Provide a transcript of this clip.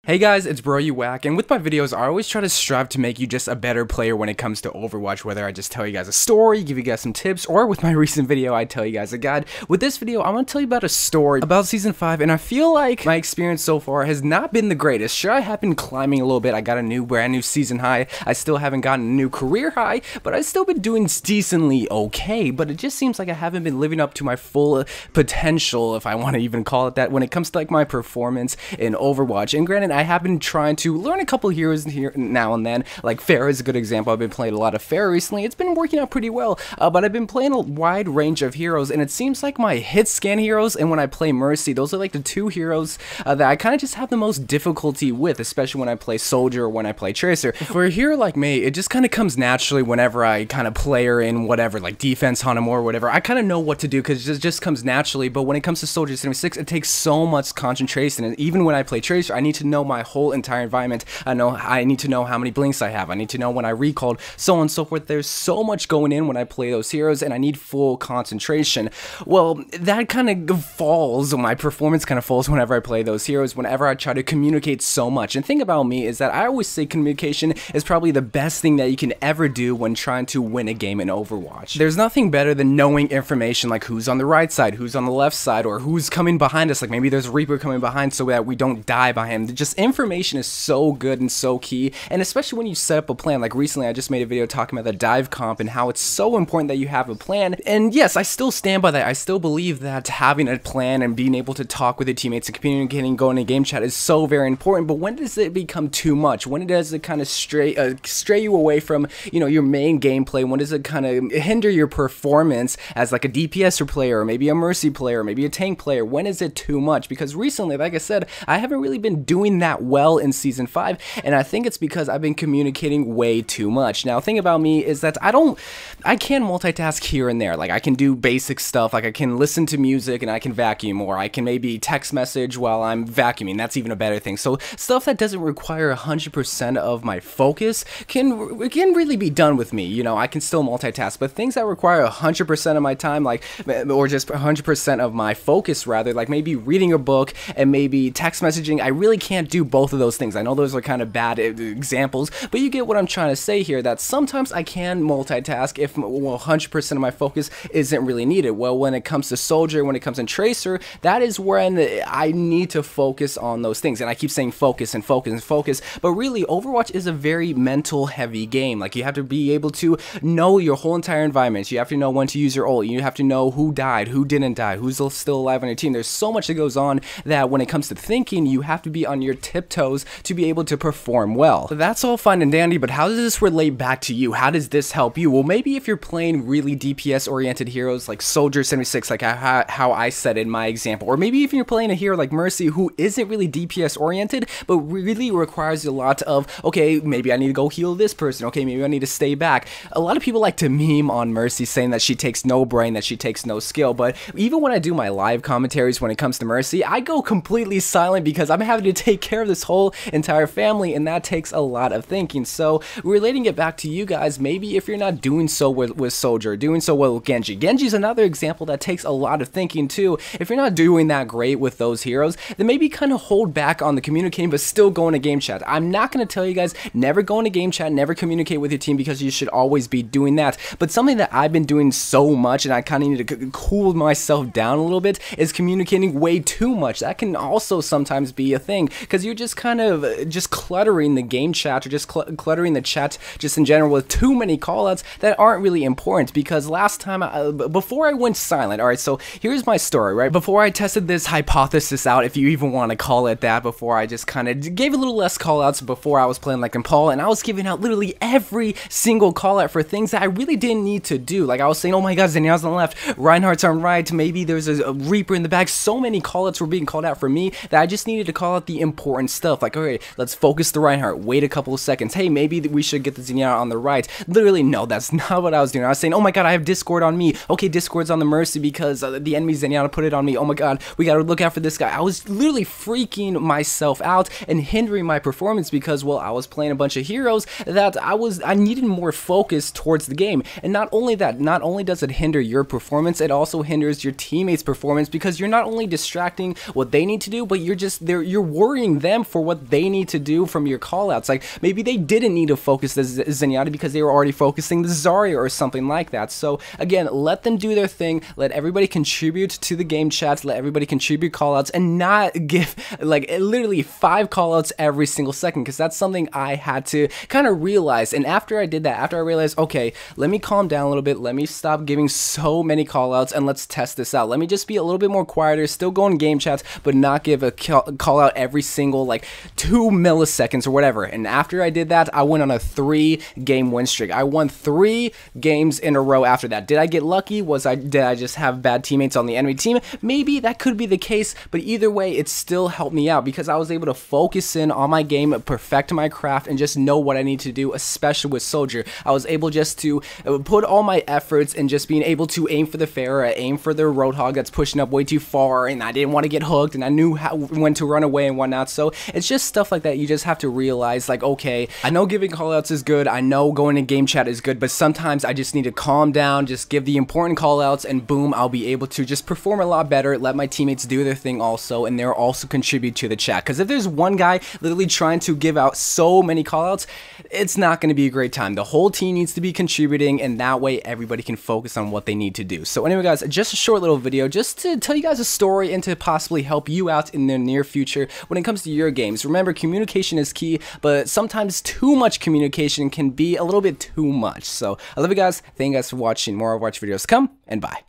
Hey guys, it's Bro You Whack, and with my videos, I always try to strive to make you just a better player when it comes to Overwatch, whether I just tell you guys a story, give you guys some tips, or with my recent video, I tell you guys a guide. With this video, I want to tell you about a story about Season 5, and I feel like my experience so far has not been the greatest. Sure, I have been climbing a little bit, I got a brand new season high, I still haven't gotten a new career high, but I've still been doing decently okay, but it just seems like I haven't been living up to my full potential, if I want to even call it that, when it comes to like my performance in Overwatch. And granted, I have been trying to learn a couple heroes here now and then. Like Pharah is a good example. I've been playing a lot of Pharah recently. It's been working out pretty well, but I've been playing a wide range of heroes, and it seems like my hit scan heroes and when I play Mercy, those are like the two heroes that I kind of just have the most difficulty with, especially when I play Soldier or when I play Tracer. For a hero like me, it just kind of comes naturally whenever I kind of play her in whatever, like defense, Hanamo, or whatever. I kind of know what to do because it just comes naturally, but when it comes to Soldier 76, it takes so much concentration, and even when I play Tracer, I need to know my whole entire environment. I need to know how many blinks I have. I need to know when I recalled, so on and so forth. There's so much going in when I play those heroes, and I need full concentration. Well, that kind of falls, my performance kind of falls whenever I play those heroes, whenever I try to communicate so much. And the thing about me is that I always say communication is probably the best thing that you can ever do when trying to win a game in Overwatch. There's nothing better than knowing information like who's on the right side, who's on the left side, or who's coming behind us. Like maybe there's a Reaper coming behind so that we don't die by him. Just information is so good and so key, and especially when you set up a plan. Like recently I just made a video talking about the dive comp and how it's so important that you have a plan, and yes, I still stand by that. I still believe that having a plan and being able to talk with your teammates and communicating, going to game chat is so very important. But when does it become too much? When does it kind of stray you away from, you know, your main gameplay? When does it kind of hinder your performance as like a DPS player, or maybe a Mercy player, or maybe a tank player? When is it too much? Because recently, like I said, I haven't really been doing that well in Season 5, and I think it's because I've been communicating way too much. Now, the thing about me is that I can multitask here and there. Like I can do basic stuff, like I can listen to music and I can vacuum, or I can maybe text message while I'm vacuuming. That's even a better thing. So stuff that doesn't require 100% of my focus can really be done with me. You know, I can still multitask, but things that require 100% of my time, like, or just 100% of my focus rather, like maybe reading a book and maybe text messaging, I really can't do both of those things. I know those are kind of bad examples, but you get what I'm trying to say here, that sometimes I can multitask if 100% of my focus isn't really needed. Well, when it comes to Soldier, when it comes to Tracer, that is when I need to focus on those things. And I keep saying focus and focus and focus, but really Overwatch is a very mental heavy game. Like you have to be able to know your whole entire environment. You have to know when to use your ult. You have to know who died, who didn't die, who's still alive on your team. There's so much that goes on that when it comes to thinking, you have to be on your tiptoes to be able to perform well. So that's all fine and dandy, but how does this relate back to you? How does this help you? Well, maybe if you're playing really DPS oriented heroes like Soldier 76, like how I said in my example, or maybe if you're playing a hero like Mercy who isn't really DPS oriented, but really requires a lot of, okay, maybe I need to go heal this person, okay, maybe I need to stay back. A lot of people like to meme on Mercy saying that she takes no brain, that she takes no skill, but even when I do my live commentaries when it comes to Mercy, I go completely silent because I'm having to take care of this whole entire family, and that takes a lot of thinking. So relating it back to you guys, maybe if you're not doing so with Soldier, doing so well with Genji's another example that takes a lot of thinking too. If you're not doing that great with those heroes, then maybe kind of hold back on the communicating, but still go into game chat. I'm not going to tell you guys never go into game chat, never communicate with your team, because you should always be doing that. But something that I've been doing so much, and I kind of need to cool myself down a little bit, is communicating way too much. That can also sometimes be a thing, because you're just kind of just cluttering the game chat, or just cluttering the chat just in general with too many callouts that aren't really important. Because last time, before I went silent, alright, so here's my story, right? Before I tested this hypothesis out, if you even want to call it that, before I just kind of gave a little less callouts before I was playing like Paul, and I was giving out literally every single callout for things that I really didn't need to do. Like I was saying, oh my god, Zenyatta's on the left, Reinhardt's on right, maybe there's a Reaper in the back. So many callouts were being called out for me that I just needed to call out the important stuff. Like, okay, let's focus the Reinhardt, wait a couple of seconds, hey, maybe we should get the Zenyatta on the right. Literally, no, that's not what I was doing. I was saying, oh my god, I have Discord on me. Okay, Discord's on the Mercy because the enemy Zenyatta put it on me. Oh my god, we gotta look out for this guy. I was literally freaking myself out and hindering my performance because, well, I was playing a bunch of heroes that I needed more focus towards the game. And not only that, not only does it hinder your performance, it also hinders your teammates' performance, because you're not only distracting what they need to do, but you're worrying blaming them for what they need to do from your callouts. Like, maybe they didn't need to focus the Zenyatta because they were already focusing the Zarya or something like that. So again, let them do their thing, let everybody contribute to the game chats, let everybody contribute callouts, and not give like literally 5 callouts every single second, because that's something I had to kind of realize. And after I did that, after I realized, okay, let me calm down a little bit, let me stop giving so many callouts and let's test this out. Let me just be a little bit more quieter, still go in game chats, but not give a call out every single like 2 milliseconds or whatever. And after I did that, I went on a 3-game win streak. I won 3 games in a row after that. Did I get lucky? Did I just have bad teammates on the enemy team? Maybe that could be the case, but either way, it still helped me out because I was able to focus in on my game, perfect my craft, and just know what I need to do, especially with Soldier. I was able just to put all my efforts in just being able to aim for the Pharah, aim for the Roadhog that's pushing up way too far, and I didn't want to get hooked, and I knew when to run away and whatnot. So it's just stuff like that you just have to realize, like, okay, I know giving callouts is good, I know going to game chat is good, but sometimes I just need to calm down, just give the important callouts, and boom, I'll be able to just perform a lot better, let my teammates do their thing also, and they'll also contribute to the chat. Because if there's one guy literally trying to give out so many callouts, it's not going to be a great time. The whole team needs to be contributing, and that way everybody can focus on what they need to do. So anyway guys, just a short little video just to tell you guys a story and to possibly help you out in the near future when it comes to your games. Remember, communication is key, but sometimes too much communication can be a little bit too much. So I love you guys. Thank you guys for watching. More Overwatch videos come, and bye.